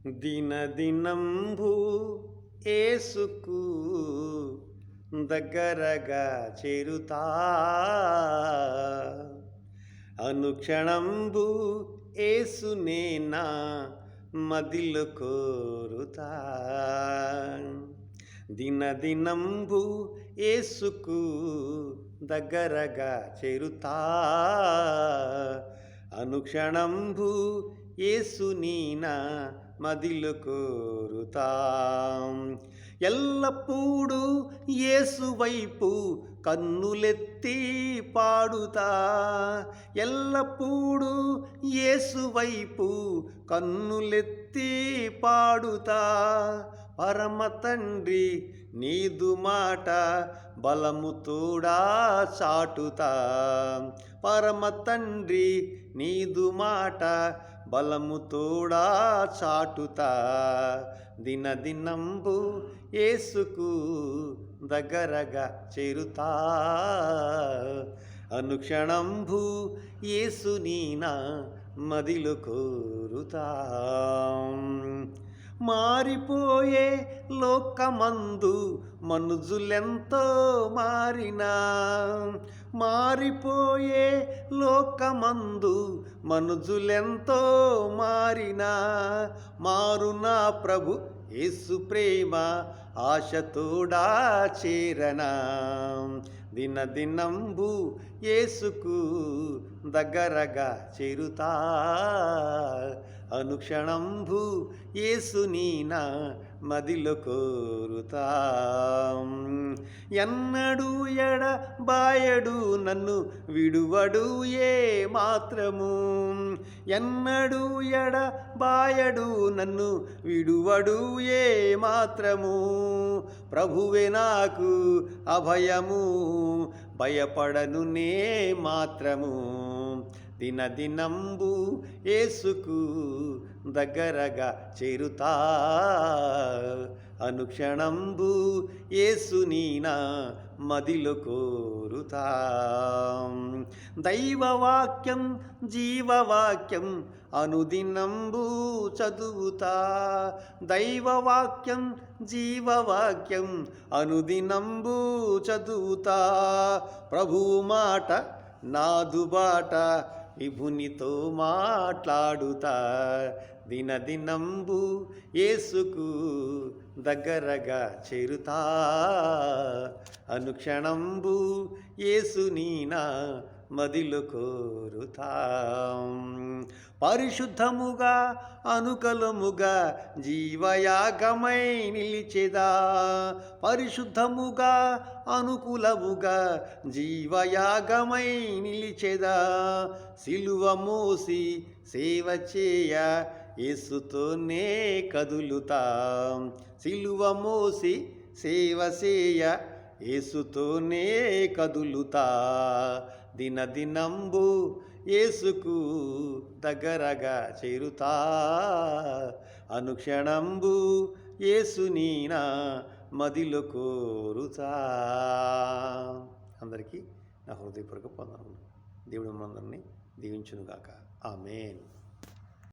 దినదినంబు యేసుకు దగ్గరగా చేరుతా, అనుక్షణంబు యేసునే నా మదిలో కోరుతా. దినదినంబు యేసుకు దగ్గరగా చేరుతా, అనుక్షణంబు యేసుని నా మదిలో కోరుతా. ఎల్లప్పుడూ యేసు వైపు కన్నులెత్తి పాడుతా, ఎల్లప్పుడూ యేసు వైపు కన్నులెత్తి పాడుతా. పరమ తండ్రి నీదు మాట బలము తోడా చాటుతా, పరమ తండ్రి నీదు మాట బలము తోడా చాటుతా. దినదినంబు యేసుకు దగ్గరగా చేరుతా, అనుక్షణంబు యేసుని నా మదిలో కోరుతా. మారిపోయే లోకమందు మనుజులెంతో మారినా, మారిపోయే లోకమందు మనుజులెంతో మారినా, మారునా ప్రభు యేసు ప్రేమ ఆశతోడా చేరనా. దినదినంబు యేసుకు దగ్గరగా చేరుతా, అనుక్షణంబు యేసుని నా మదిలో కోరుతా. ఎన్నడూ ఎడబాయడు నన్ను విడువడు ఏ మాత్రము, ఎన్నడూ ఎడబాయడు నన్ను విడువడు ఏ మాత్రము. ప్రభువే నాకు అభయము, భయపడను నే మాత్రము. దినదినంబు యేసుకు దగ్గరగా చేరుతా, అనుక్షణంబు యేసుని నా మదిలో కోరుతా. దైవవాక్యం జీవవాక్యం అనుదినంబు చదువుతా, దైవవాక్యం జీవవాక్యం అనుదినంబు చదువుతా. ప్రభువు మాట నాదు బాట విభునితో మాట్లాడుతా. దినదినంబు యేసుకు దగ్గరగా చేరుతా, అనుక్షణంబు యేసుని నా మదిలో కోరుతా. పరిశుద్ధముగా అనుకూలముగా జీవయాగమై నిలిచెదా, పరిశుద్ధముగా అనుకూలముగా జీవయాగమై నిలిచెదా. సిలువ మోసి సేవ చేయ యేసుతోనే కదులుతా, సిలువ మోసి సేవ చేయ యేసుతోనే కదులుతా. దినదినంబు యేసుకు దగ్గరగా చేరుతా, అనుక్షణంబు యేసుని నా మదిలో కోరుతా. అందరికీ నా హృదయపూర్వక వందనములు. దేవుడు మనందరినీ దీవించునుగాక. ఆమేన్.